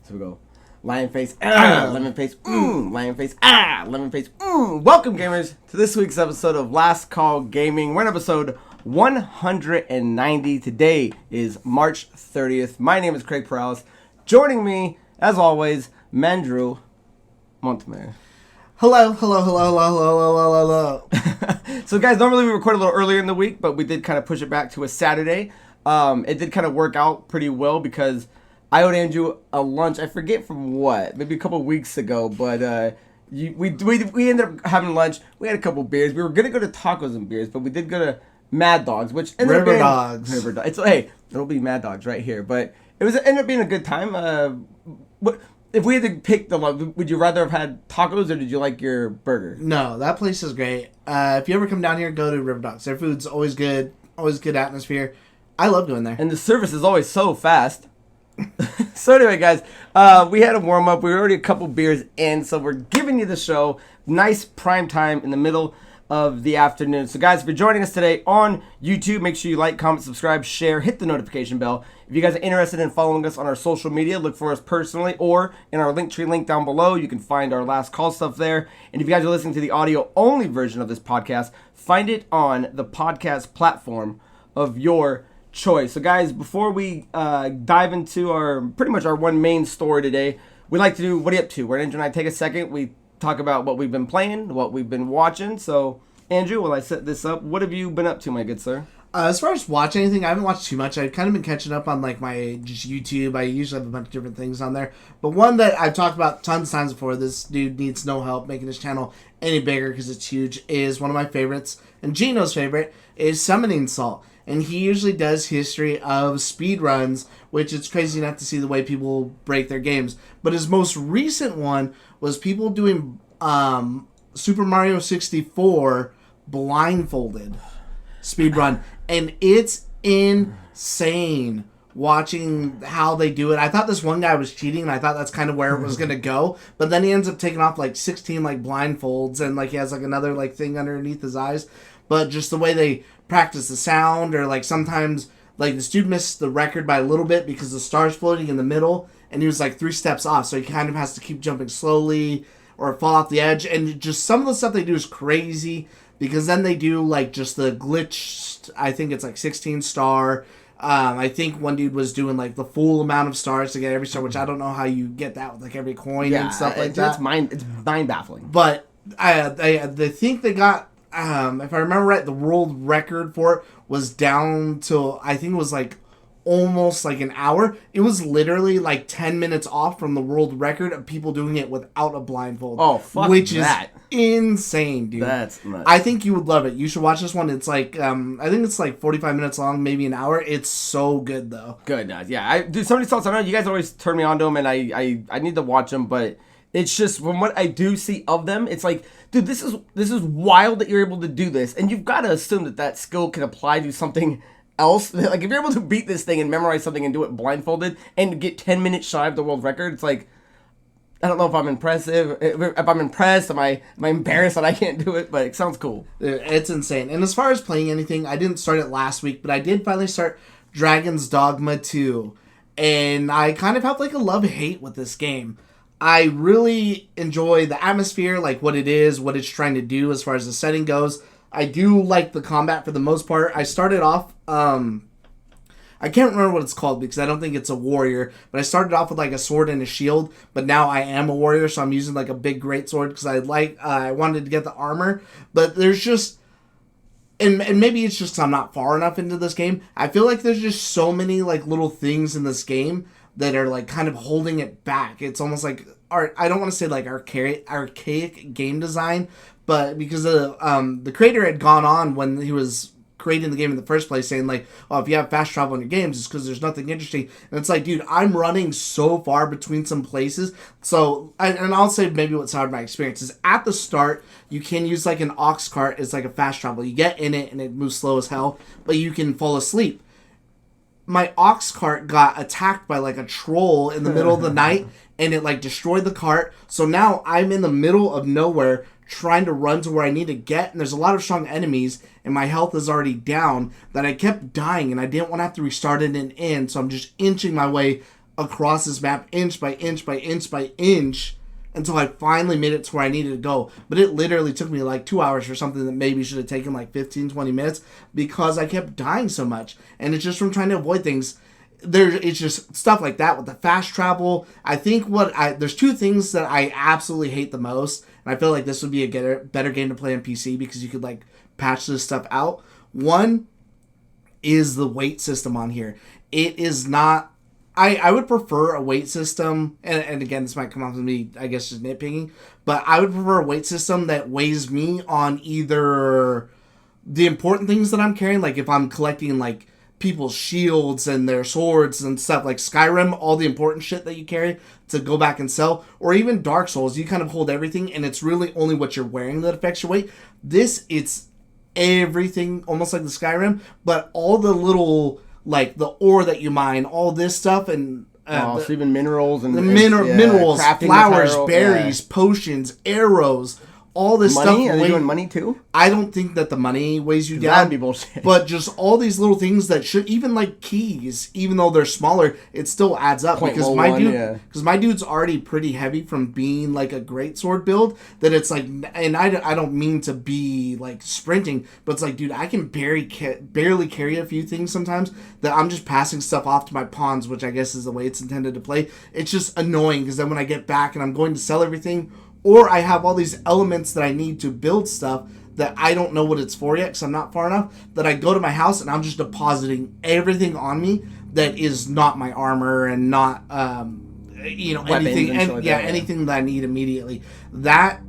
So we go, lion face, lemon face, lion face, lemon face, Welcome, gamers, to this week's episode of Last Call Gaming. We're in episode 190. Today is March 30th. My name is Craig Perales. Joining me, as always, Mandrew Montemayor. Hello. So, guys, normally we record a little earlier in the week, but we did kind of push it back to a Saturday. It did kind of work out pretty well because I owed Andrew a lunch. I forget from what, maybe a couple weeks ago, but we ended up having lunch. We had a couple beers. We were gonna go to tacos and beers, but we did go to Mad Dogs, which ended River up being, Dogs. It's hey, it'll be Mad Dogs right here, but ended up being a good time. But if we had to pick would you rather have had tacos or did you like your burger? No, that place is great. If you ever come down here, go to River Dogs. Their food's always good atmosphere. I love going there. And the service is always so fast. So anyway, guys, we had a warm-up. We were already a couple beers in, so we're giving you the show. Nice prime time in the middle of the afternoon. So, guys, if you're joining us today on YouTube, make sure you like, comment, subscribe, share, hit the notification bell. If you guys are interested in following us on our social media, look for us personally or in our Linktree link down below. You can find our last call stuff there. And if you guys are listening to the audio-only version of this podcast, find it on the podcast platform of your choice. So, guys, before we dive into our one main story today, we like to do what are you up to? Where Andrew and I take a second, we talk about what we've been playing, what we've been watching. So, Andrew, while I set this up, what have you been up to, my good sir? As far as watching anything, I haven't watched too much. I've kind of been catching up on like my just YouTube. I usually have a bunch of different things on there, but one that I've talked about tons of times before, this dude needs no help making his channel any bigger because it's huge, is one of my favorites, and Geno's favorite is Summoning Salt. And he usually does history of speedruns, which it's crazy enough to see the way people break their games. But his most recent one was people doing Super Mario 64 blindfolded speedrun. And it's insane watching how they do it. I thought this one guy was cheating, and I thought that's kind of where it was going to go. But then he ends up taking off like 16 like blindfolds, and like he has like another like thing underneath his eyes. But just the way they practice the sound, or like sometimes like this dude missed the record by a little bit because the star's floating in the middle and he was like 3 steps off, so he kind of has to keep jumping slowly or fall off the edge. And just some of the stuff they do is crazy because then they do like just the glitched, I think it's like 16 star. I think one dude was doing like the full amount of stars to get every star, which I don't know how you get that with like every coin and stuff like that. It's mind baffling. But they think they got, if I remember right, the world record for it was down to, I think it was like almost like an hour. It was literally like 10 minutes off from the world record of people doing it without a blindfold. Oh, fuck which that. Is insane, dude. That's nuts. I think you would love it. You should watch this one. It's like, I think it's like 45 minutes long, maybe an hour. It's so good, though. Good, yeah. Dude, somebody saw something. You guys always turn me on to them, and I need to watch them, but it's just, from what I do see of them, it's like, dude, this is wild that you're able to do this, and you've got to assume that skill can apply to something else. Like, if you're able to beat this thing and memorize something and do it blindfolded and get 10 minutes shy of the world record, it's like, I don't know if I'm impressive. If I'm impressed, am I embarrassed that I can't do it? But it sounds cool. It's insane. And as far as playing anything, I didn't start it last week, but I did finally start Dragon's Dogma 2, and I kind of have like a love-hate with this game. I really enjoy the atmosphere, like what it is, what it's trying to do as far as the setting goes. I do like the combat for the most part. I started off, I can't remember what it's called because I don't think it's a warrior, but I started off with like a sword and a shield, but now I am a warrior, so I'm using like a big great sword because I wanted to get the armor. But there's just, and maybe it's just 'cause I'm not far enough into this game, I feel like there's just so many like little things in this game that are like kind of holding it back. It's almost like art. I don't want to say like archaic game design, but because the creator had gone on when he was creating the game in the first place, saying like, oh, if you have fast travel in your games, it's because there's nothing interesting. And it's like, dude, I'm running so far between some places. So, and I'll say maybe what soured my experience is at the start, you can use like an ox cart as like a fast travel. You get in it and it moves slow as hell, but you can fall asleep. My ox cart got attacked by like a troll in the middle of the night, and it like destroyed the cart. So now I'm in the middle of nowhere trying to run to where I need to get, and there's a lot of strong enemies, and my health is already down, that I kept dying, and I didn't want to have to restart it and end, so I'm just inching my way across this map inch by inch by inch by inch until I finally made it to where I needed to go. But it literally took me like 2 hours for something that maybe should have taken like 15, 20 minutes because I kept dying so much. And it's just from trying to avoid things. It's just stuff like that with the fast travel. I think there's two things that I absolutely hate the most. And I feel like this would be a better game to play on PC because you could like patch this stuff out. One is the weight system on here. It is not... I would prefer a weight system, and again, this might come off as me, I guess, just nitpicking, but I would prefer a weight system that weighs me on either the important things that I'm carrying, like if I'm collecting, like, people's shields and their swords and stuff, like Skyrim, all the important shit that you carry to go back and sell, or even Dark Souls, you kind of hold everything, and it's really only what you're wearing that affects your weight. It's everything, almost like the Skyrim, but all the little... like the ore that you mine, all this stuff, and so even minerals and minerals, flowers, material, berries, potions, arrows, all this stuff. Money? Are they doing money too? I don't think that the money weighs you down. That'd be bullshit. But just all these little things that should, even like keys, even though they're smaller, it still adds up. Because my dude's already pretty heavy from being like a greatsword build. That it's like, and I don't mean to be like sprinting, but it's like, dude, I can barely carry a few things sometimes that I'm just passing stuff off to my pawns, which I guess is the way it's intended to play. It's just annoying because then when I get back and I'm going to sell everything, or I have all these elements that I need to build stuff that I don't know what it's for yet because I'm not far enough, that I go to my house and I'm just depositing everything on me that is not my armor and not, anything. Anything that I need immediately. That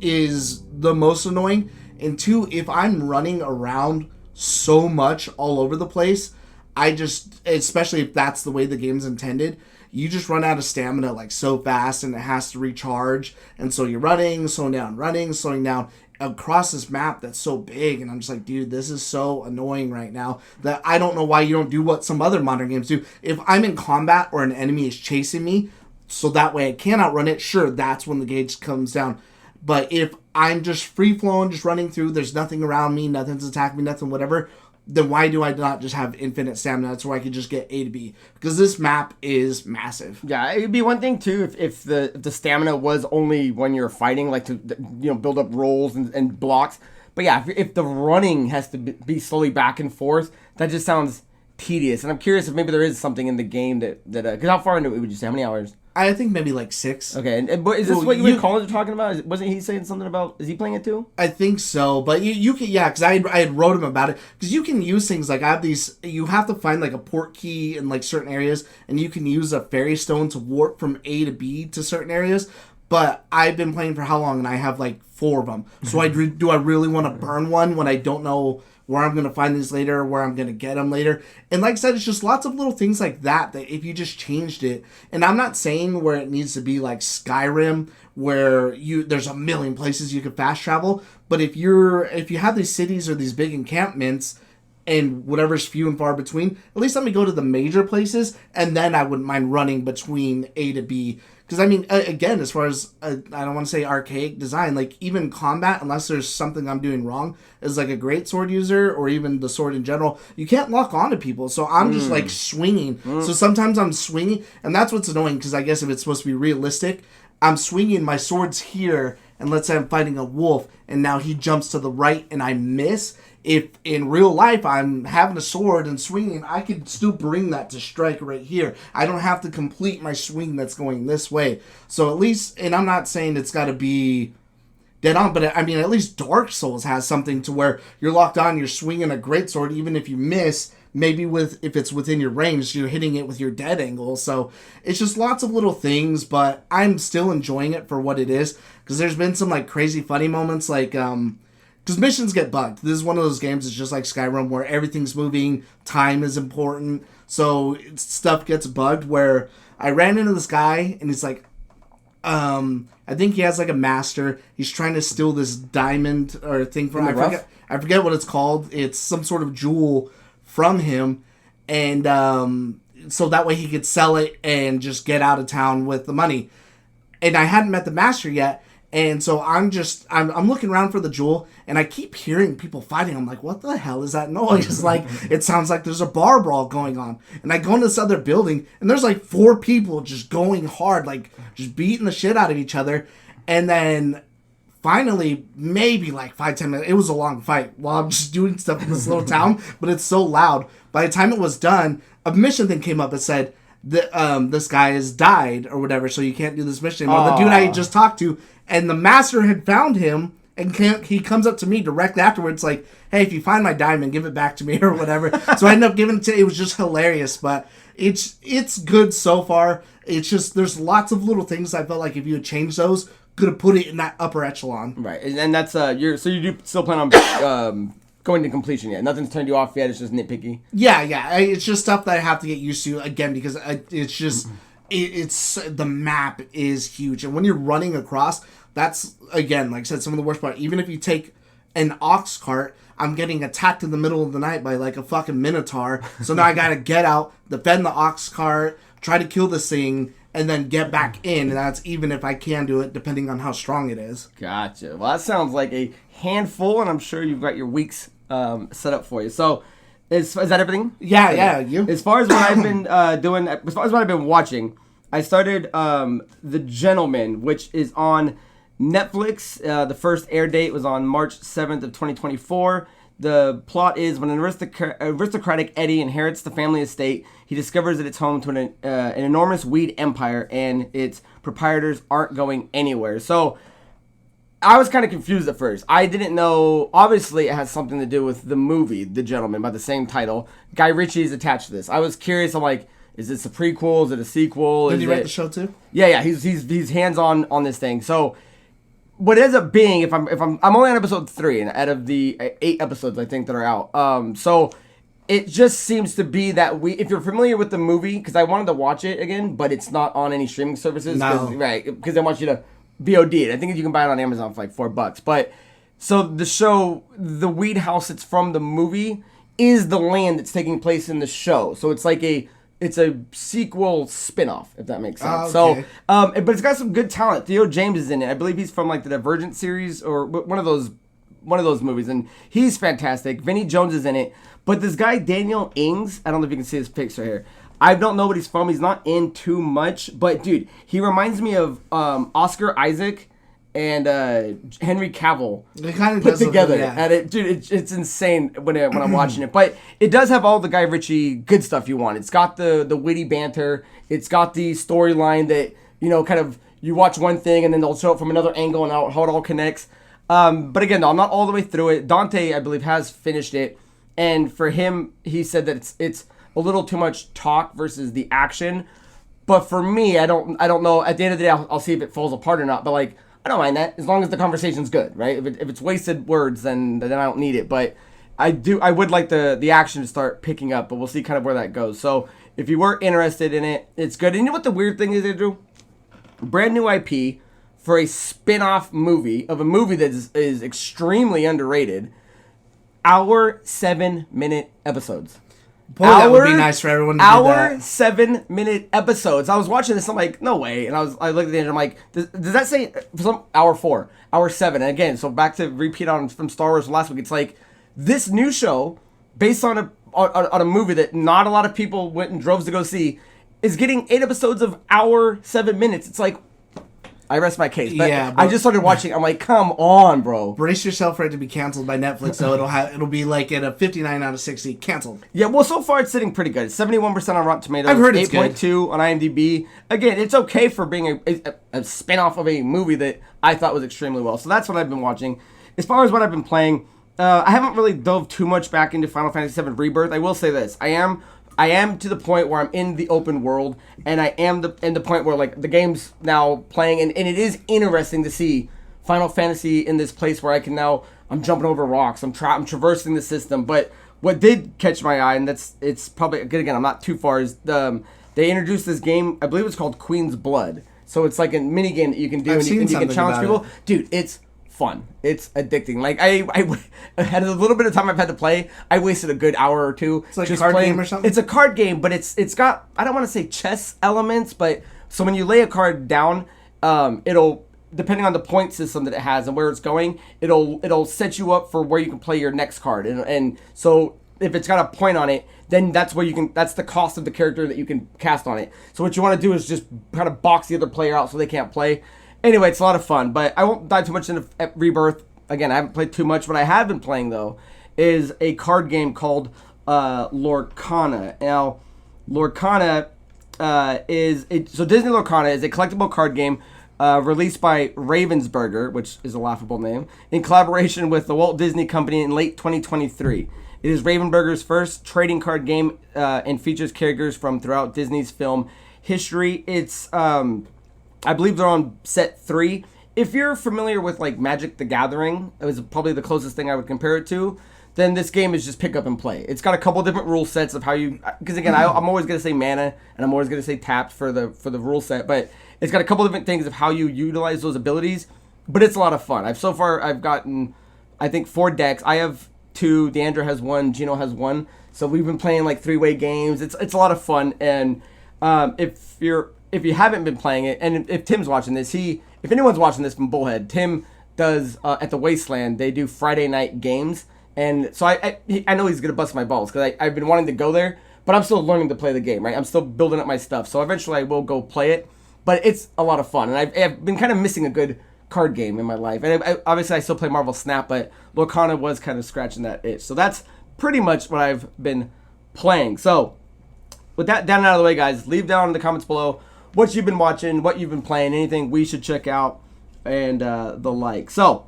is the most annoying. And two, if I'm running around so much all over the place, especially if that's the way the game's intended, you just run out of stamina like so fast and it has to recharge. And so you're slowing down across this map that's so big. And I'm just like, dude, this is so annoying right now that I don't know why you don't do what some other modern games do. If I'm in combat or an enemy is chasing me, so that way I can outrun it, sure, that's when the gauge comes down. But if I'm just free flowing, just running through, there's nothing around me, nothing's attacking me, nothing, whatever, then why do I not just have infinite stamina? That's where I could just get A to B. Because this map is massive. Yeah, it'd be one thing, too, if the stamina was only when you're fighting, like to build up rolls and blocks. But yeah, if the running has to be slowly back and forth, that just sounds tedious. And I'm curious if maybe there is something in the game that because how far into it would you say? How many hours? I think maybe like 6. Okay, and is this what you and Collins are talking about? Wasn't he saying something about, is he playing it too? I think so, but you can, yeah, because I had wrote him about it, because you can use things like, I have these, you have to find like a port key in like certain areas, and you can use a fairy stone to warp from A to B to certain areas, but I've been playing for how long, and I have like 4 of them, so do I really want to burn one when I don't know where I'm going to find these later, where I'm going to get them later. And like I said, it's just lots of little things like that if you just changed it. And I'm not saying where it needs to be like Skyrim, where there's a million places you could fast travel. But if you have these cities or these big encampments and whatever's few and far between, at least let me go to the major places, and then I wouldn't mind running between A to B. Because, I mean, again, as far as, I don't want to say archaic design, like, even combat, unless there's something I'm doing wrong, as, like, a great sword user, or even the sword in general, you can't lock onto people, so I'm just, like, swinging. So sometimes I'm swinging, and that's what's annoying, because I guess if it's supposed to be realistic, I'm swinging, my sword's here, and let's say I'm fighting a wolf, and now he jumps to the right, and I miss. If in real life I'm having a sword and swinging, I could still bring that to strike right here. I don't have to complete my swing that's going this way. So at least, and I'm not saying it's got to be dead on, but I mean, at least Dark Souls has something to where you're locked on, you're swinging a greatsword, even if you miss, maybe if it's within your range, you're hitting it with your dead angle. So it's just lots of little things, but I'm still enjoying it for what it is, because there's been some like crazy funny moments, like, because missions get bugged. This is one of those games, it's just like Skyrim, where everything's moving, time is important, so stuff gets bugged, where I ran into this guy, and he's like, I think he has like a master, he's trying to steal this diamond or thing from him, I forget what it's called, it's some sort of jewel from him, and so that way he could sell it and just get out of town with the money. And I hadn't met the master yet, And so I'm looking around for the jewel, and I keep hearing people fighting. I'm like, what the hell is that noise? Like, it sounds like there's a bar brawl going on. And I go into this other building, and there's like 4 people just going hard, like just beating the shit out of each other. And then finally, maybe like 5-10 minutes, it was a long fight while I'm just doing stuff in this little town, but it's so loud. By the time it was done, a mission thing came up that said, this guy has died or whatever, so you can't do this mission anymore. The dude I just talked to, and the master had found him, and he comes up to me directly afterwards like, hey, if you find my diamond, give it back to me or whatever. So I ended up giving it to, it was just hilarious, but it's good so far. It's just, there's lots of little things I felt like if you had changed those, could have put it in that upper echelon. Right, and that's, you do still plan on going to completion yet? Nothing's turned you off yet, it's just nitpicky? Yeah, it's just stuff that I have to get used to, again, because it's just... It's the map is huge, and when you're running across, that's, again, like I said, some of the worst part. Even if you take an ox cart, I'm getting attacked in the middle of the night by like a fucking minotaur, so now I gotta get out, defend the ox cart, try to kill this thing, and then get back in, and that's even if I can do it, depending on how strong it is. Gotcha. Well, that sounds like a handful, and I'm sure you've got your weeks set up for you. So, is that everything? Yeah, you. As far as what I've been doing, as far as what I've been watching, I started The Gentleman, which is on Netflix. The first air date was on March 7th of 2024. The plot is when an aristocratic Eddie inherits the family estate, he discovers that it's home to an enormous weed empire, and its proprietors aren't going anywhere. So I was kind of confused at first. I didn't know. Obviously, it has something to do with the movie, The Gentleman, by the same title. Guy Ritchie is attached to this. I was curious. I'm like, is this a prequel? Is it a sequel? Did he write the show too? Yeah. He's hands on this thing. So what it ends up being, if I'm only on episode 3, and out of the 8 episodes I think that are out. So it just seems to be that if you're familiar with the movie, because I wanted to watch it again, but it's not on any streaming services, because they want you to VOD it. I think you can buy it on Amazon for like $4. But so the show, the weed house that's from the movie is the land that's taking place in the show. So it's like it's a sequel spin-off, if that makes sense. Okay. So, but it's got some good talent. Theo James is in it. I believe he's from like the Divergent series or one of those movies, and he's fantastic. Vinnie Jones is in it. But this guy Daniel Ings, I don't know if you can see his picture here. I don't know what he's from. He's not in too much, but dude, he reminds me of Oscar Isaac and Henry Cavill put together. And it's insane when I'm watching it. But it does have all the Guy Ritchie good stuff you want. It's got the witty banter. It's got the storyline that, kind of you watch one thing and then they'll show it from another angle and how it all connects. But again, no, I'm not all the way through it. Dante, I believe, has finished it, and for him, he said that it's a little too much talk versus the action. But for me, I don't know. At the end of the day, I'll see if it falls apart or not. But like, I don't mind that as long as the conversation's good, right? If it's wasted words, then I don't need it. But I would like the action to start picking up. But we'll see kind of where that goes. So if you were interested in it, it's good. And you know what the weird thing is, Andrew? Brand new IP for a spin-off movie of a movie that is extremely underrated. Hour 7-minute episodes. Boy, that would be nice for everyone to do that. 7-minute episodes. I was watching this, I'm like, no way. And I looked at the end, I'm like, does that say hour 4, hour 7? And again, so back to repeat from Star Wars from last week, it's like this new show based on a movie that not a lot of people went in droves to go see is getting 8 episodes of hour 7 minutes. It's like, I rest my case. But yeah, I just started watching. I'm like, come on, bro. Brace yourself for it to be canceled by Netflix. So it'll be like at a 59 out of 60 canceled. Yeah, well, so far it's sitting pretty good. It's 71% on Rotten Tomatoes. I've heard it's 8.2 on IMDb. Again, it's okay for being a spin-off of a movie that I thought was extremely well. So that's what I've been watching. As far as what I've been playing, I haven't really dove too much back into Final Fantasy VII Rebirth. I will say this: I am to the point where I'm in the open world, and I am in the point where like the game's now playing, and it is interesting to see Final Fantasy in this place where I'm jumping over rocks, I'm traversing the system. But what did catch my eye, and it's probably good, again, I'm not too far, is they introduced this game, I believe it's called Queen's Blood. So it's like a mini game that you can do, and you can challenge people. Dude, it's fun. It's addicting. Like I had a little bit of time I've had to play. I wasted a good hour or 2. It's like just a card game or something? It's a card game, but it's got, I don't want to say chess elements, but so when you lay a card down, depending on the point system that it has and where it's going, it'll set you up for where you can play your next card. And so if it's got a point on it, then that's the cost of the character that you can cast on it. So what you want to do is just kind of box the other player out so they can't play. Anyway, it's a lot of fun, but I won't dive too much into Rebirth. Again, I haven't played too much. What I have been playing, though, is a card game called Lorcana. Now, Lorcana so Disney Lorcana is a collectible card game released by Ravensburger, which is a laughable name, in collaboration with the Walt Disney Company in late 2023. It is Ravensburger's first trading card game and features characters from throughout Disney's film history. It's, I believe they're on set 3. If you're familiar with like Magic the Gathering, it was probably the closest thing I would compare it to, then this game is just pick up and play. It's got a couple different rule sets of how you, because again, I'm always going to say mana, and I'm always going to say tapped for the rule set, but it's got a couple different things of how you utilize those abilities, but it's a lot of fun. So far, I've gotten, I think, 4 decks. I have 2, Deandra has 1, Geno has 1, so we've been playing like 3-way games. It's a lot of fun, and if you haven't been playing it, and if Tim's watching this, if anyone's watching this from Bullhead, Tim does, at the Wasteland, they do Friday night games. And so I know he's going to bust my balls because I've been wanting to go there, but I'm still learning to play the game, right? I'm still building up my stuff. So eventually I will go play it, but it's a lot of fun. And I've been kind of missing a good card game in my life. And obviously I still play Marvel Snap, but Lorcana was kind of scratching that itch. So that's pretty much what I've been playing. So with that down and out of the way, guys, leave down in the comments below what you've been watching, what you've been playing, anything we should check out, and the like. So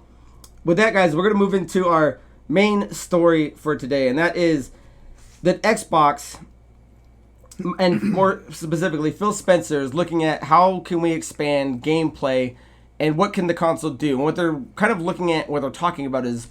with that, guys, we're going to move into our main story for today, and that is that Xbox, and more specifically Phil Spencer, is looking at how can we expand gameplay and what can the console do. And what they're kind of looking at, what they're talking about is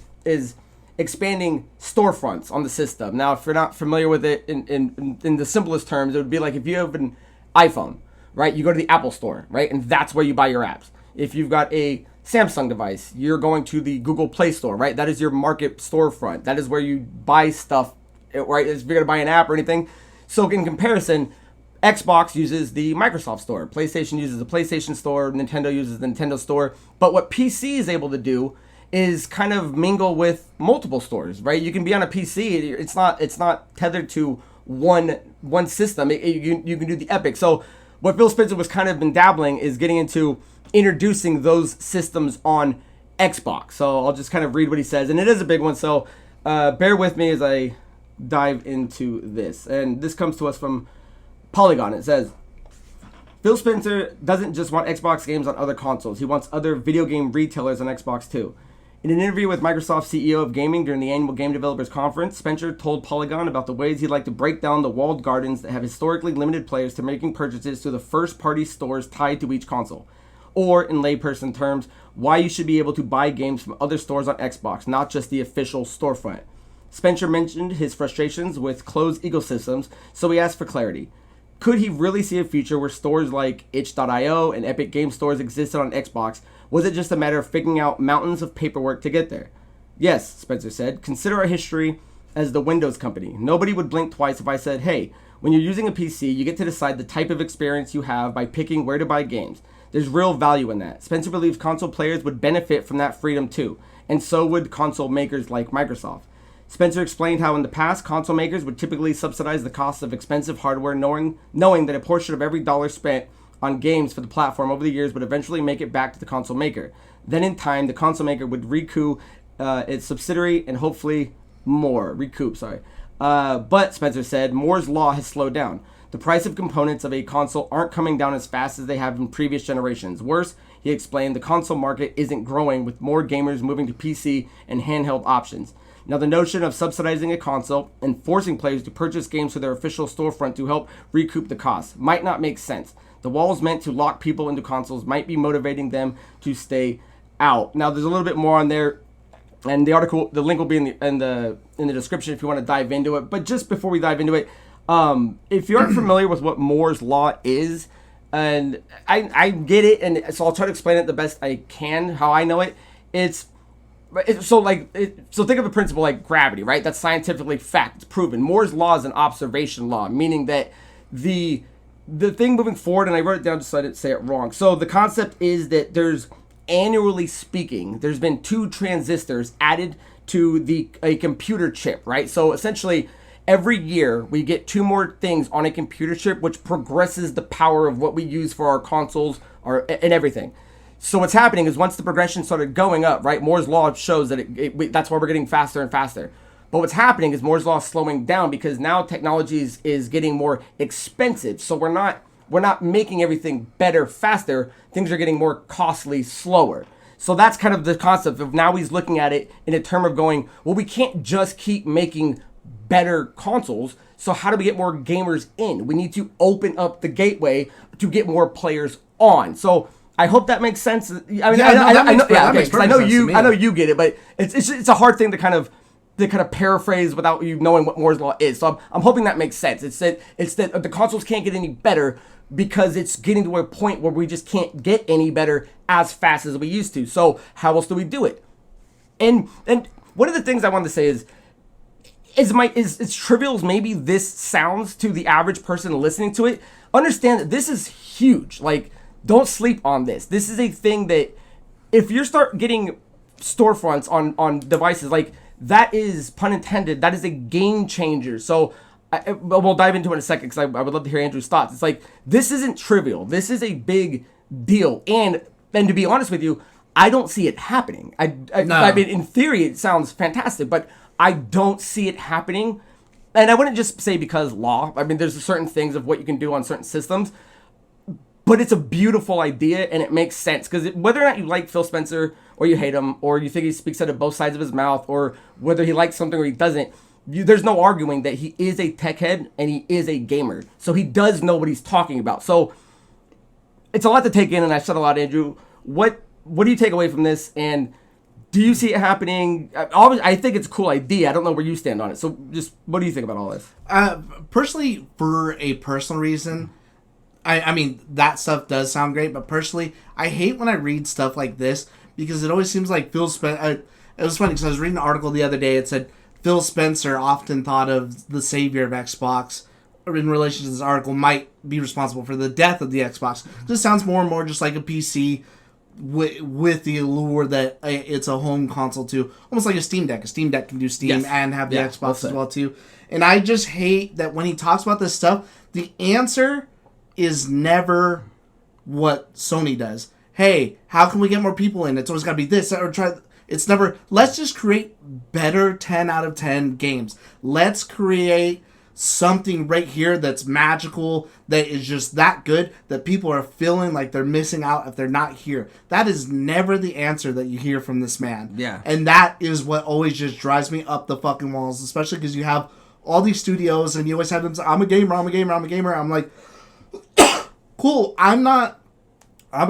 expanding storefronts on the system. Now, if you're not familiar with it, in the simplest terms, it would be like if you have an iPhone, right? You go to the Apple Store, right? And that's where you buy your apps. If you've got a Samsung device, you're going to the Google Play Store, right? That is your market storefront. That is where you buy stuff, right? If you're going to buy an app or anything. So in comparison, Xbox uses the Microsoft Store. PlayStation uses the PlayStation Store. Nintendo uses the Nintendo Store. But what PC is able to do is kind of mingle with multiple stores, right? You can be on a PC. It's not tethered to one system. You can do the Epic. So what Phil Spencer was kind of been dabbling is getting into introducing those systems on Xbox. So I'll just kind of read what he says, and it is a big one, so bear with me as I dive into this. And this comes to us from Polygon. It says, Phil Spencer doesn't just want Xbox games on other consoles. He wants other video game retailers on Xbox too. In an interview with Microsoft CEO of Gaming during the annual Game Developers Conference, Spencer told Polygon about the ways he'd like to break down the walled gardens that have historically limited players to making purchases to the first-party stores tied to each console. Or, in layperson terms, why you should be able to buy games from other stores on Xbox, not just the official storefront. Spencer mentioned his frustrations with closed ecosystems, so he asked for clarity. Could he really see a future where stores like itch.io and Epic Game Stores existed on Xbox? Was it just a matter of figuring out mountains of paperwork to get there? Yes, Spencer said. Consider our history as the Windows company. Nobody would blink twice if I said, hey, when you're using a PC, you get to decide the type of experience you have by picking where to buy games. There's real value in that. Spencer believes console players would benefit from that freedom too, and so would console makers like Microsoft. Spencer explained how in the past, console makers would typically subsidize the cost of expensive hardware, knowing that a portion of every dollar spent on games for the platform over the years would eventually make it back to the console maker. Then in time, the console maker would recoup its subsidiary and hopefully more. But, Spencer said, Moore's Law has slowed down. The price of components of a console aren't coming down as fast as they have in previous generations. Worse, he explained, the console market isn't growing with more gamers moving to PC and handheld options. Now, the notion of subsidizing a console and forcing players to purchase games to their official storefront to help recoup the costs might not make sense. The walls meant to lock people into consoles might be motivating them to stay out. Now, there's a little bit more on there, and the article, the link will be in the description if you want to dive into it. But just before we dive into it, if you aren't familiar with what Moore's Law is, and I get it, and so I'll try to explain it the best I can, how I know it. So think of a principle like gravity, right? That's scientifically fact. It's proven. Moore's Law is an observation law, meaning that the thing moving forward, and I wrote it down just so I didn't say it wrong. So the concept is that there's annually speaking, there's been 2 transistors added to a computer chip, right? So essentially, every year we get 2 more things on a computer chip, which progresses the power of what we use for our consoles and everything. So what's happening is once the progression started going up, right? Moore's law shows that that's why we're getting faster and faster. But what's happening is Moore's law is slowing down because now technology is getting more expensive. So we're not making everything better faster. Things are getting more costly slower. So that's kind of the concept of now he's looking at it in a term of going, well, we can't just keep making better consoles. So how do we get more gamers in? We need to open up the gateway to get more players on. So I hope that makes sense. I mean, I know you get it, but it's a hard thing to kind of paraphrase without you knowing what Moore's law is. So I'm hoping that makes sense. It's that the consoles can't get any better because it's getting to a point where we just can't get any better as fast as we used to. So how else do we do it? And one of the things I wanted to say is as trivial as maybe this sounds to the average person listening to it, understand that this is huge. Like, don't sleep on this. This is a thing that if you start getting storefronts on devices, like, that is, pun intended, that is a game changer. So we'll dive into it in a second because I would love to hear Andrew's thoughts. It's like, this isn't trivial. This is a big deal. And to be honest with you, I don't see it happening. I mean, in theory, it sounds fantastic, but I don't see it happening. And I wouldn't just say because law. I mean, there's certain things of what you can do on certain systems. But it's a beautiful idea, and it makes sense. Because whether or not you like Phil Spencer, or you hate him, or you think he speaks out of both sides of his mouth, or whether he likes something or he doesn't, there's no arguing that he is a tech head, and he is a gamer. So he does know what he's talking about. So it's a lot to take in, and I said a lot, Andrew. What do you take away from this, and do you see it happening? I think it's a cool idea. I don't know where you stand on it. So just, what do you think about all this? Personally, for a personal reason, I mean, that stuff does sound great, but personally, I hate when I read stuff like this because it always seems like Phil Spencer. It was funny because I was reading an article the other day. It said Phil Spencer, often thought of the savior of Xbox, in relation to this article, might be responsible for the death of the Xbox. This sounds more and more just like a PC with the allure that it's a home console too, almost like a Steam Deck. A Steam Deck can do Steam and have the Xbox as well too. And I just hate that when he talks about this stuff, the answer is never what Sony does. Hey, how can we get more people in? It's always got to be this or try. It's never. Let's just create better 10 out of 10 games. Let's create something right here that's magical, that is just that good, that people are feeling like they're missing out if they're not here. That is never the answer that you hear from this man. Yeah. And that is what always just drives me up the fucking walls, especially because you have all these studios and you always have them say, I'm a gamer. I'm like, cool, I'm a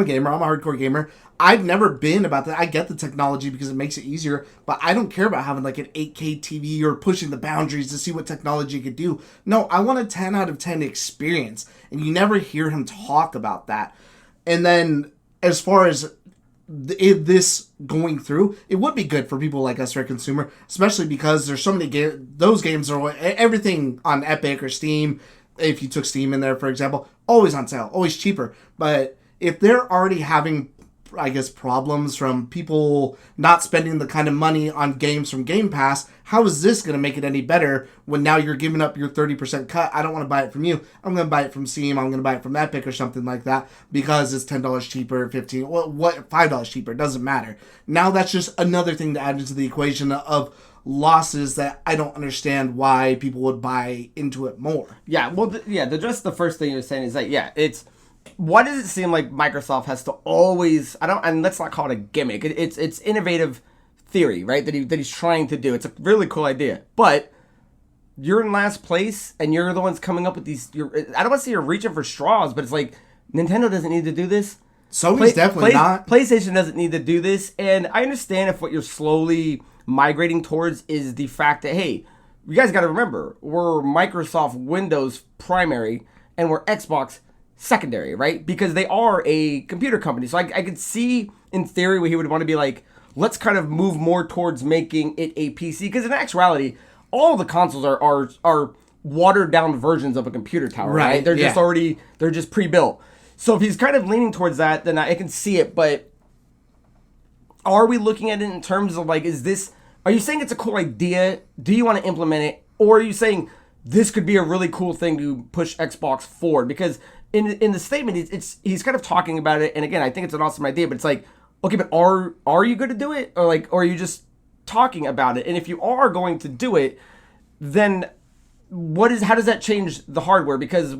gamer, I'm a hardcore gamer. I've never been about that. I get the technology because it makes it easier, but I don't care about having like an 8K TV or pushing the boundaries to see what technology could do. No, I want a 10 out of 10 experience, and you never hear him talk about that. And then as far as this going through, it would be good for people like us who are consumer, especially because there's so many those games are everything on Epic or Steam. If you took Steam in there, for example, always on sale, always cheaper. But if they're already having, I guess, problems from people not spending the kind of money on games from Game Pass, how is this going to make it any better when now you're giving up your 30% cut? I don't want to buy it from you. I'm going to buy it from Steam. I'm going to buy it from Epic or something like that because it's $10 cheaper, $15, what, $5 cheaper. It doesn't matter. Now that's just another thing to add into the equation of losses that I don't understand why people would buy into it more. Yeah, well, just the first thing you're saying is that, it's, why does it seem like Microsoft has to always, and let's not call it a gimmick, it's innovative theory, right, that he's trying to do. It's a really cool idea, but you're in last place, and you're the ones coming up with these, I don't want to say you're reaching for straws, but it's like, Nintendo doesn't need to do this. Sony's definitely not. PlayStation doesn't need to do this, and I understand if what you're slowly migrating towards is the fact that, hey, you guys got to remember, we're Microsoft Windows primary, and we're Xbox secondary, right? Because they are a computer company. So I could see, in theory, where he would want to be like, let's kind of move more towards making it a PC. Because in actuality, all the consoles are watered down versions of a computer tower, right? They're just they're just pre-built. So if he's kind of leaning towards that, then I can see it. But are we looking at it in terms of like, are you saying it's a cool idea? Do you want to implement it? Or are you saying this could be a really cool thing to push Xbox forward? Because in the statement, he's kind of talking about it. And again, I think it's an awesome idea, but it's like, okay, but are you going to do it? Or are you just talking about it? And if you are going to do it, then how does that change the hardware? Because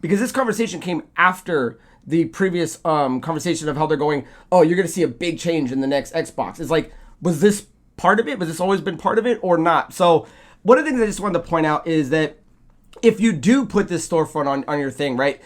because this conversation came after the previous conversation of how they're going, oh, you're going to see a big change in the next Xbox. It's like, was this part of it? Was this always been part of it or not? So one of the things I just wanted to point out is that if you do put this storefront on your thing, right?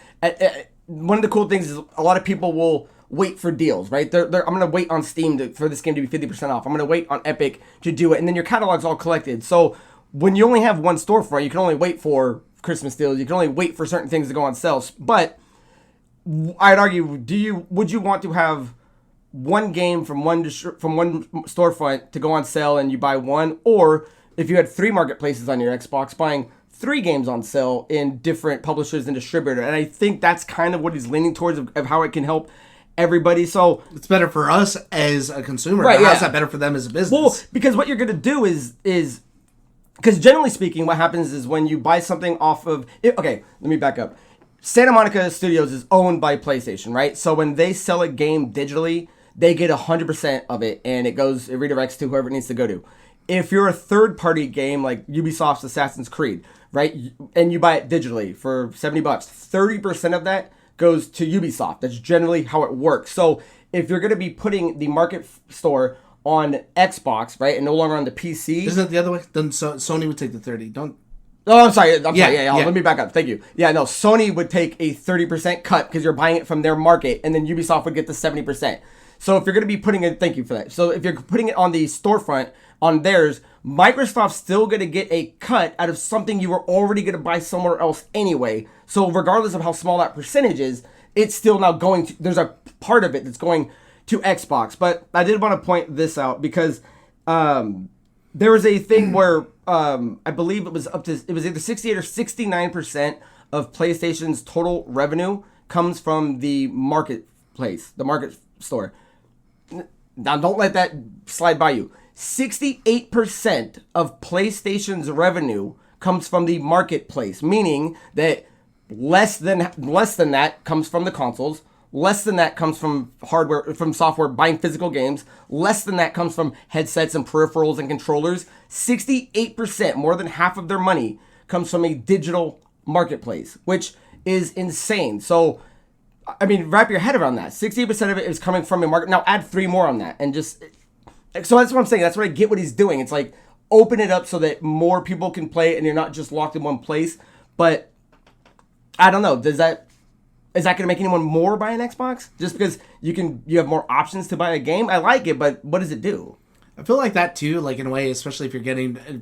One of the cool things is a lot of people will wait for deals, right? I'm going to wait on Steam for this game to be 50% off. I'm going to wait on Epic to do it. And then your catalog's all collected. So when you only have one storefront, you can only wait for Christmas deals. You can only wait for certain things to go on sales. But I'd argue, would you want to have one game from one storefront to go on sale and you buy one? Or if you had 3 marketplaces on your Xbox, buying 3 games on sale in different publishers and distributor. And I think that's kind of what he's leaning towards of how it can help everybody. So it's better for us as a consumer. Right, how's that better for them as a business? Well, because what you're going to do is because generally speaking, what happens is when you buy something off of okay, let me back up. Santa Monica Studios is owned by PlayStation, right? So when they sell a game digitally, they get 100% of it, and it redirects to whoever it needs to go to. If you're a third-party game like Ubisoft's Assassin's Creed, right, and you buy it digitally for $70, 30% of that goes to Ubisoft. That's generally how it works. So if you're going to be putting the market store on Xbox, right, and no longer on the PC, isn't it the other way? Then Sony would take the 30. Don't. Oh, I'm sorry. Yeah. Let me back up. Thank you. Yeah, no, Sony would take a 30% cut because you're buying it from their market, and then Ubisoft would get the 70%. So if you're going to be putting it, thank you for that. So if you're putting it on the storefront, on theirs, Microsoft's still going to get a cut out of something you were already going to buy somewhere else anyway. So regardless of how small that percentage is, it's still now going to, there's a part of it that's going to Xbox. But I did want to point this out because there was a thing where I believe it was either 68 or 69% of PlayStation's total revenue comes from the marketplace, the market store. Now, don't let that slide by you. 68% of PlayStation's revenue comes from the marketplace, meaning that less than that comes from the consoles, less than that comes from hardware, from software, buying physical games, less than that comes from headsets and peripherals and controllers. 68%, more than half of their money, comes from a digital marketplace, which is insane. So, I mean, wrap your head around that. 68% of it is coming from a market. Now add 3 more on that, and just so that's what I'm saying. That's what I get what he's doing. It's like open it up so that more people can play it, and you're not just locked in one place. But I don't know. Is that going to make anyone more buy an Xbox just because you have more options to buy a game? I like it, but what does it do? I feel like that too, like in a way, especially if you're buying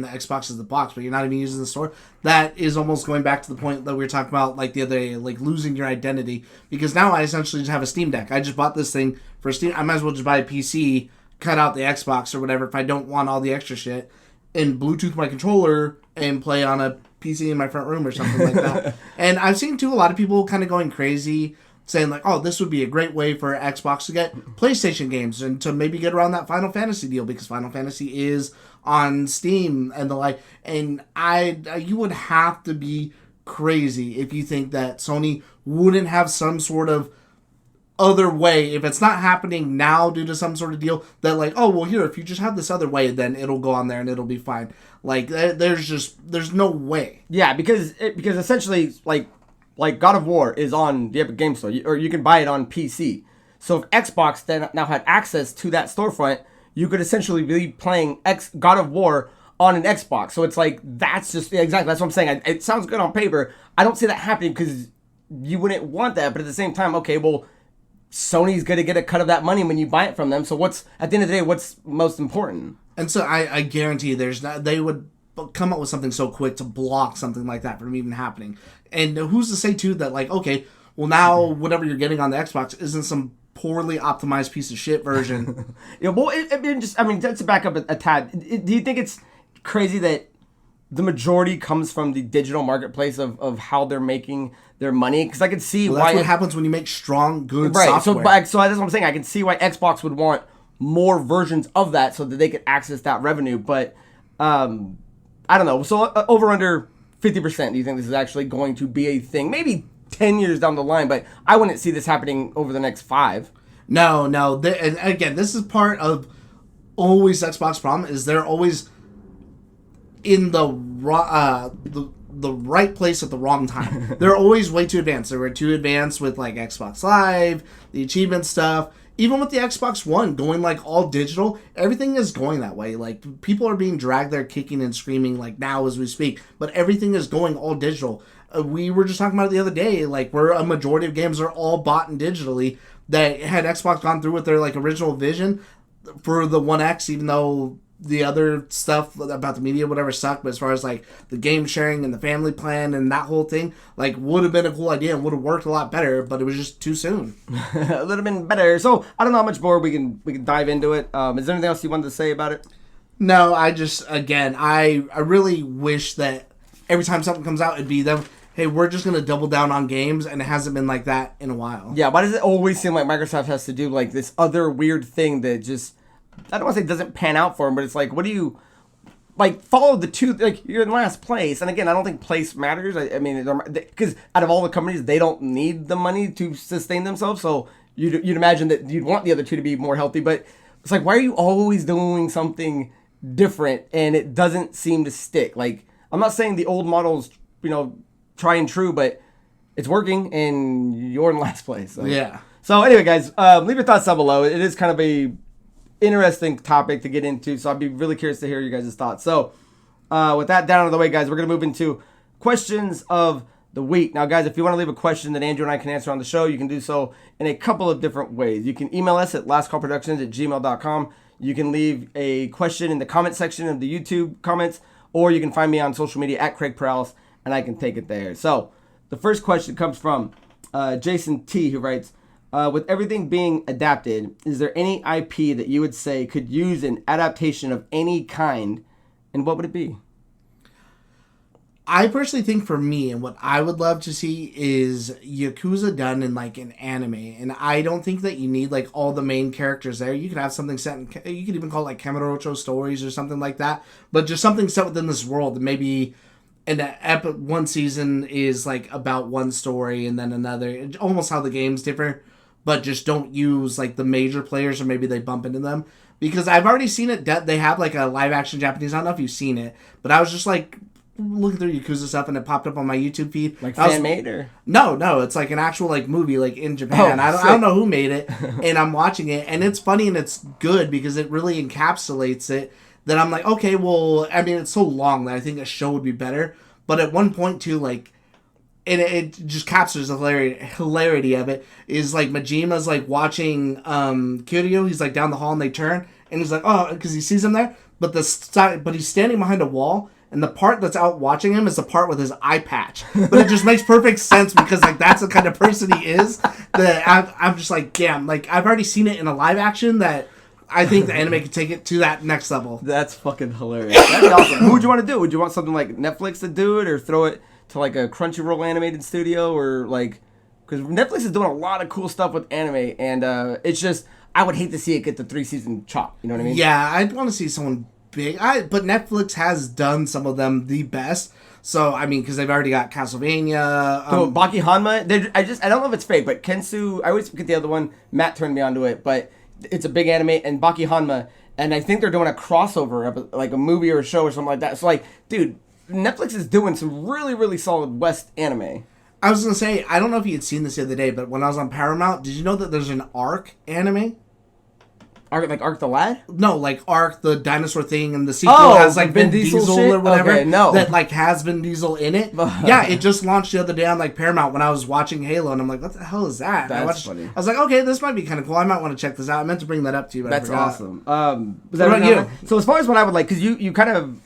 the Xbox as the box, but you're not even using the store. That is almost going back to the point that we were talking about like the other day, like losing your identity. Because now I essentially just have a Steam Deck. I just bought this thing for Steam. I might as well just buy a PC, cut out the Xbox or whatever if I don't want all the extra shit, and Bluetooth my controller and play on a PC in my front room or something like that. And I've seen too a lot of people kind of going crazy, saying like, oh, this would be a great way for Xbox to get PlayStation games and to maybe get around that Final Fantasy deal because Final Fantasy is on Steam and the like. And you would have to be crazy if you think that Sony wouldn't have some sort of other way, if it's not happening now due to some sort of deal, that like, oh, well, here, if you just have this other way, then it'll go on there and it'll be fine. Like, there's no way. Yeah, because essentially, like God of War is on the Epic Game Store, or you can buy it on PC. So if Xbox then now had access to that storefront, you could essentially be playing God of War on an Xbox. So it's like, that's exactly, that's what I'm saying. It sounds good on paper. I don't see that happening because you wouldn't want that. But at the same time, okay, well, Sony's going to get a cut of that money when you buy it from them. So at the end of the day, what's most important? And so I guarantee they would come up with something so quick to block something like that from even happening. And who's to say, too, that, like, okay, well, now whatever you're getting on the Xbox isn't some poorly optimized piece of shit version. Yeah, well, just to back up a tad, do you think it's crazy that the majority comes from the digital marketplace of how they're making their money. Because I can see Well, why that's what happens when you make strong, good right. software. So that's what I'm saying. I can see why Xbox would want more versions of that so that they could access that revenue. But I don't know. So over under 50%. Do you think this is actually going to be a thing? Maybe 10 years down the line, but I wouldn't see this happening over the next 5. No. And again, this is part of always Xbox problem is they're always in the right place at the wrong time. They're always way too advanced. They were too advanced with like Xbox Live, the achievement stuff. Even with the Xbox One going like all digital, everything is going that way. Like people are being dragged there kicking and screaming like now as we speak, but everything is going all digital. We were just talking about it the other day, like where a majority of games are all bought and digitally. That had Xbox gone through with their like original vision for the One X, even though the other stuff about the media, whatever, sucked, but as far as like the game sharing and the family plan and that whole thing, like would have been a cool idea and would have worked a lot better, but it was just too soon. A little bit better. So I don't know how much more we can dive into it. Is there anything else you wanted to say about it? No, I just again I really wish that every time something comes out it'd be them. Hey, we're just gonna double down on games, and it hasn't been like that in a while. Yeah, why does it always seem like Microsoft has to do like this other weird thing that just, I don't want to say doesn't pan out for them, but it's like, what do you, like, follow the two, like, you're in last place. And again, I don't think place matters. I mean, because out of all the companies, they don't need the money to sustain themselves. So you'd imagine that you'd want the other two to be more healthy. But it's like, why are you always doing something different and it doesn't seem to stick? Like, I'm not saying the old model's, try and true, but it's working and you're in last place. So. Yeah. So anyway, guys, leave your thoughts down below. It is kind of a interesting topic to get into, so I'd be really curious to hear you guys' thoughts. So with that down out of the way, guys, we're going to move into questions of the week. Now, guys, if you want to leave a question that Andrew and I can answer on the show, you can do so in a couple of different ways. You can email us at lastcallproductions@gmail.com. You can leave a question in the comment section of the YouTube comments, or you can find me on social media at Craig Perales, and I can take it there. So the first question comes from Jason T, who writes, with everything being adapted, is there any IP that you would say could use an adaptation of any kind, and what would it be? I personally think for me, and what I would love to see is Yakuza done in like an anime, and I don't think that you need like all the main characters there. You could have something set in, you could even call it like Kamurocho stories or something like that, but just something set within this world. Maybe in one season is like about one story, and then another, almost how the games differ, but just don't use like the major players, or maybe they bump into them. Because I've already seen it, they have like a live action Japanese, I don't know if you've seen it, but I was just like looking through Yakuza stuff and it popped up on my YouTube feed. Like fan-made or? No, it's like an actual like movie like in Japan. I don't know who made it, and I'm watching it, and it's funny and it's good because it really encapsulates it. That I'm like, okay, well, I mean, it's so long that I think a show would be better. But at one point too, like, and it just captures the hilarity of it, is like Majima's like watching Kiryu. He's like down the hall and they turn, and he's like, oh, because he sees him there, but he's standing behind a wall, and the part that's out watching him is the part with his eye patch. But it just makes perfect sense because like that's the kind of person he is. That I'm just like, damn, like I've already seen it in a live action that I think the anime could take it to that next level. That's fucking hilarious. That'd be awesome. Who would you want to do? Would you want something like Netflix to do it, or throw it to like a Crunchyroll animated studio, or like, because Netflix is doing a lot of cool stuff with anime, and it's just, I would hate to see it get the 3-season chop. You know what I mean? Yeah, I'd want to see someone big. But Netflix has done some of them the best. So I mean, because they've already got Castlevania. So Baki Hanma. I don't know if it's fake, but Kensu. I always forget the other one. Matt turned me onto it, but it's a big anime, and Baki Hanma, and I think they're doing a crossover, like a movie or a show or something like that. So like, dude, Netflix is doing some really, really solid West anime. I was going to say, I don't know if you had seen this the other day, but when I was on Paramount, did you know that there's an Ark anime? Ark the Lad? No, like Ark, the dinosaur thing, and the sequel has like Vin Diesel or whatever. Okay, no. That like has Vin Diesel in it. Yeah, it just launched the other day on like Paramount when I was watching Halo, and I'm like, what the hell is that? That's funny. I was like, okay, this might be kind of cool. I might want to check this out. I meant to bring that up to you, but that's I forgot. Awesome. What about you? So as far as what I would like, because you kind of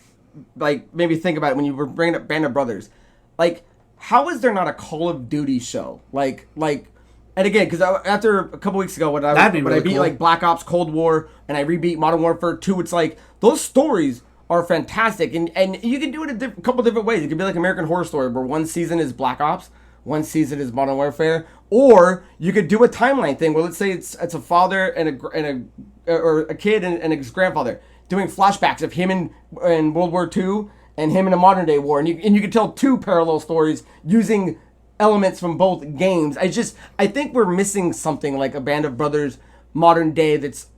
like maybe think about it when you were bringing up Band of Brothers, like how is there not a Call of Duty show? Like. And again, because after a couple weeks ago, when I beat like Black Ops Cold War and I rebeat Modern Warfare 2, it's like those stories are fantastic, and you can do it a couple different ways. It could be like American Horror Story, where one season is Black Ops, one season is Modern Warfare, or you could do a timeline thing where let's say it's a father and a kid and his grandfather doing flashbacks of him in World War II and him in a modern day war, and you can tell two parallel stories using elements from both games. I think we're missing something like a Band of Brothers modern day that's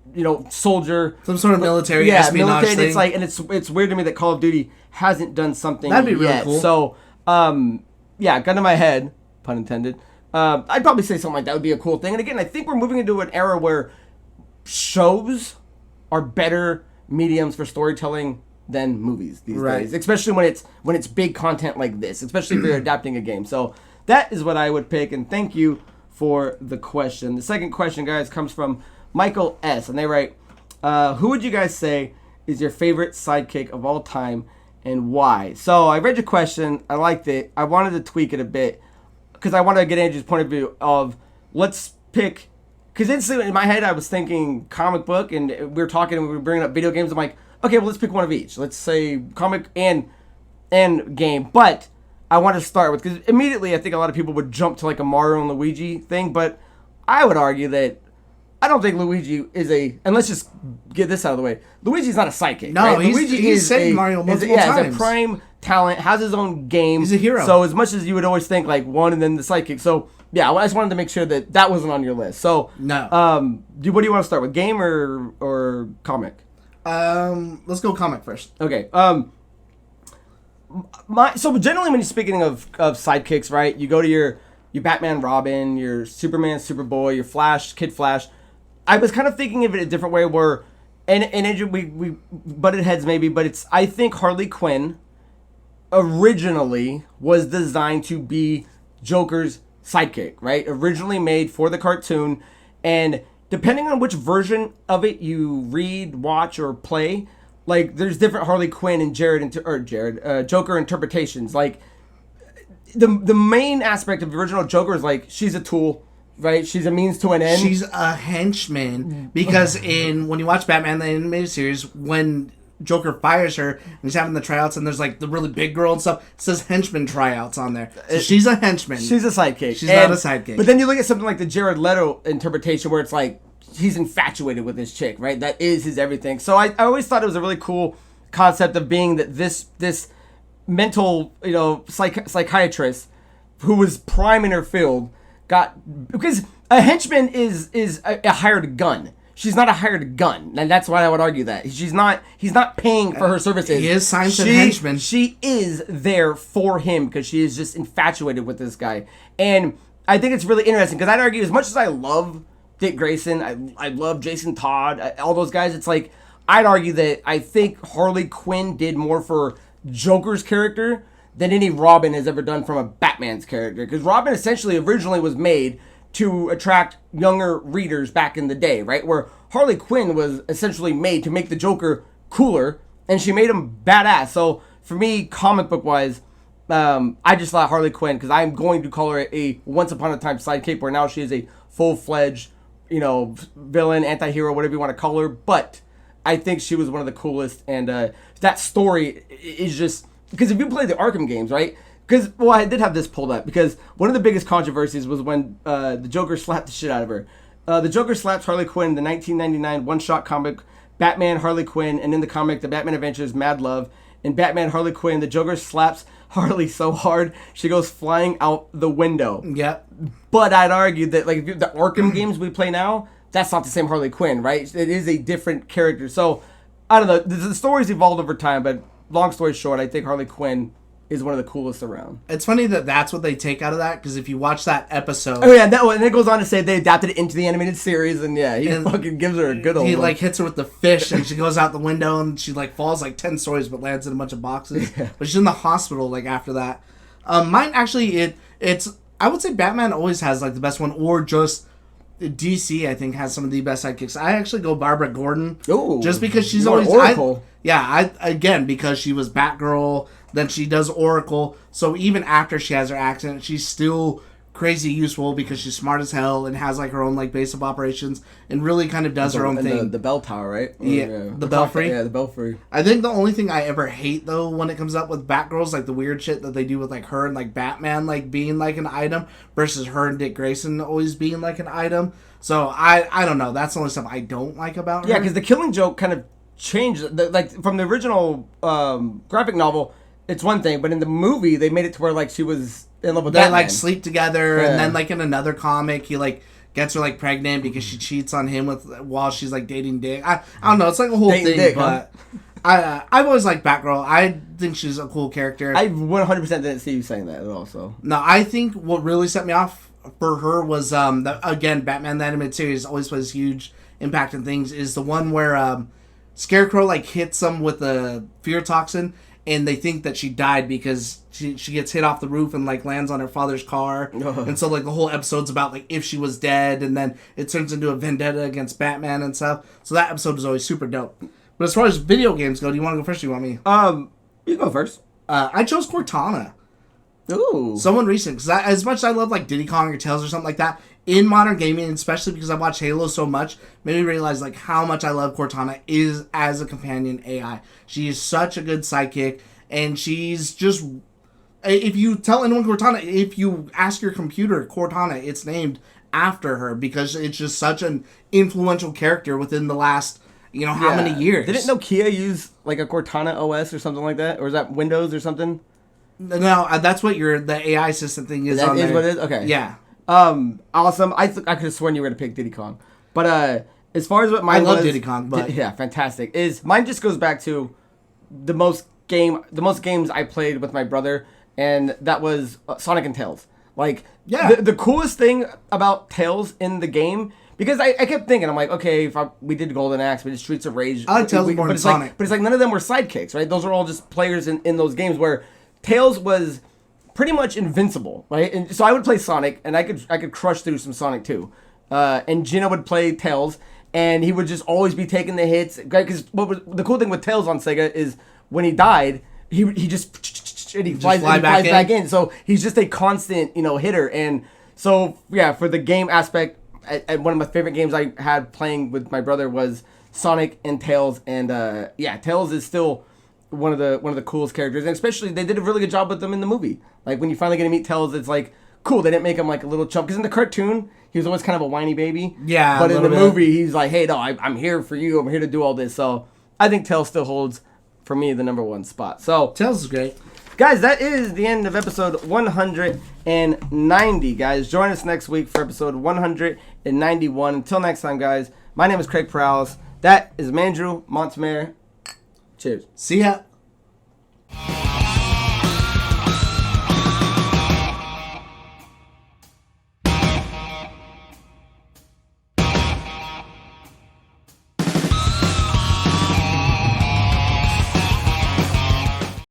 soldier, some sort of military espionage thing. It's like, and it's weird to me that Call of Duty hasn't done something that'd be really yet. cool. So gun to my head, pun intended. I'd probably say something like that would be a cool thing. And again, I think we're moving into an era where shows are better mediums for storytelling than movies these days, especially when it's big content like this, especially if you're adapting a game. So that is what I would pick, and thank you for the question. The second question, guys, comes from Michael S., and they write, who would you guys say is your favorite sidekick of all time, and why? So I read your question. I liked it. I wanted to tweak it a bit because I wanted to get Andrew's point of view of let's pick, because instantly in my head I was thinking comic book, and we were talking and we were bringing up video games. I'm like, okay, well, let's pick one of each. Let's say comic and game. But I want to start with, because immediately I think a lot of people would jump to like a Mario and Luigi thing, but I would argue that I don't think Luigi is and let's just get this out of the way. Luigi's not a sidekick. No, right? he's saved Mario multiple times. He's a prime talent, has his own game. He's a hero. So as much as you would always think like one and then the sidekick. So yeah, I just wanted to make sure that wasn't on your list. So no. What do you want to start with, game or comic? Let's go comic first. Okay. So generally when you're speaking of sidekicks, right? You go to your Batman, Robin, your Superman, Superboy, your Flash, Kid Flash. I was kind of thinking of it a different way where, and Andrew, we butted heads maybe, but I think Harley Quinn originally was designed to be Joker's sidekick, right? Originally made for the cartoon, and depending on which version of it you read, watch, or play, like there's different Harley Quinn and Joker interpretations. Like the main aspect of the original Joker is like she's a tool, right? She's a means to an end. She's a henchman because when you watch Batman the animated series, when Joker fires her and he's having the tryouts and there's like the really big girl and stuff, it says henchman tryouts on there. So she's a henchman. She's a sidekick. She's not a sidekick. But then you look at something like the Jared Leto interpretation where it's like he's infatuated with this chick, right? That is his everything. So I always thought it was a really cool concept of being that this mental, psychiatrist who was prime in her field because a henchman is a hired gun. She's not a hired gun, and that's why I would argue that he's not paying for her services. He is signed to henchman. She is there for him because she is just infatuated with this guy, and I think it's really interesting because I'd argue as much as I love Dick Grayson, I love Jason Todd, all those guys. It's like I'd argue that I think Harley Quinn did more for Joker's character than any Robin has ever done from a Batman's character, because Robin essentially originally was made to attract younger readers back in the day, right? Where Harley Quinn was essentially made to make the Joker cooler, and she made him badass. So for me, comic book wise, I just thought Harley Quinn, because I'm going to call her a once upon a time sidekick, where now she is a full-fledged, villain, anti-hero, whatever you want to call her. But I think she was one of the coolest, and that story is just, because if you play the Arkham games, right? Because, I did have this pulled up, because one of the biggest controversies was when the Joker slapped the shit out of her. The Joker slaps Harley Quinn in the 1999 one-shot comic Batman Harley Quinn, and in the comic The Batman Adventures Mad Love. In Batman Harley Quinn, the Joker slaps Harley so hard she goes flying out the window. Yep. But I'd argue that like the Arkham games we play now, that's not the same Harley Quinn, right? It is a different character. So I don't know. The story's evolved over time, but long story short, I think Harley Quinn is one of the coolest around. It's funny that that's what they take out of that, because if you watch that episode... Oh, yeah, and it goes on to say they adapted it into the animated series, and yeah, he fucking gives her a good old He, one. hits her with the fish, and she goes out the window, and she, falls, 10 stories, but lands in a bunch of boxes. Yeah. But she's in the hospital, after that. Mine, actually, it's... I would say Batman always has, the best one, or just... DC, I think, has some of the best sidekicks. I actually go Barbara Gordon. Ooh, just because she's always... Oracle. Again, because she was Batgirl... Then she does Oracle. So even after she has her accident, she's still crazy useful because she's smart as hell and has like her own like base of operations and really kind of does her own thing. The bell tower, right? Yeah, the belfry. Yeah, the belfry. I think the only thing I ever hate though when it comes up with Batgirls, like the weird shit that they do with like her and like Batman like being like an item versus her and Dick Grayson always being like an item. So I don't know. That's the only stuff I don't like about her. Yeah, because the Killing Joke kind of changed. Like from the original graphic novel, it's one thing, but in the movie they made it to where like she was in love with they Batman. like sleep together, and then like in another comic he like gets her like pregnant because she cheats on him while she's like dating Dick. I don't know. It's like a whole thing, Dick, but. I've always liked Batgirl. I think she's a cool character. I 100% didn't see you saying that at all. So no, I think what really set me off for her was again Batman the Animated Series always plays huge impact in things. Is the one where Scarecrow like hits them with a fear toxin, and they think that she died because she gets hit off the roof and like lands on her father's car, and so like the whole episode's about like if she was dead, and then it turns into a vendetta against Batman and stuff. So that episode is always super dope. But as far as video games go, do you want to go first or do you want me? You go first. I chose Cortana. Ooh. Someone recent. Because as much as I love like Diddy Kong or Tales or something like that, in modern gaming, especially because I watch Halo so much, made me realize like how much I love Cortana is as a companion AI. She is such a good sidekick, and she's just... If you tell anyone Cortana, if you ask your computer Cortana, it's named after her because it's just such an influential character within the last... how many years? Didn't Nokia use like a Cortana OS or something like that? Or is that Windows or something? No, that's what the AI assistant thing is. That on is there. what it is? Okay. Yeah. Awesome. I could have sworn you were going to pick Diddy Kong. But as far as what mine was... I love Diddy Kong, but... Yeah, fantastic. Mine just goes back to the most games I played with my brother, and that was Sonic and Tails. Like, yeah. The coolest thing about Tails in the game... Because I kept thinking, I'm like, okay, we did Golden Axe, we did Streets of Rage. I like Tails more than Sonic. But it's like none of them were sidekicks, right? Those are all just players in those games where Tails was pretty much invincible, right? And so I would play Sonic, and I could crush through some Sonic too. And Geno would play Tails, and he would just always be taking the hits. Because the cool thing with Tails on Sega is when he died, he just and he flies back in. So he's just a constant, hitter. And so yeah, for the game aspect. One of my favorite games I had playing with my brother was Sonic and Tails, and Tails is still one of the coolest characters, and especially they did a really good job with them in the movie. Like when you finally get to meet Tails, it's like cool. They didn't make him like a little chump because in the cartoon he was always kind of a whiny baby. Yeah, but in the movie he's like, hey, no, I'm here for you. I'm here to do all this. So I think Tails still holds for me the number one spot. So Tails is great. Guys, that is the end of episode 190, guys. Join us next week for episode 191. Until next time, guys, my name is Craig Perales. That is Mandrew Montemayor. Cheers. See ya.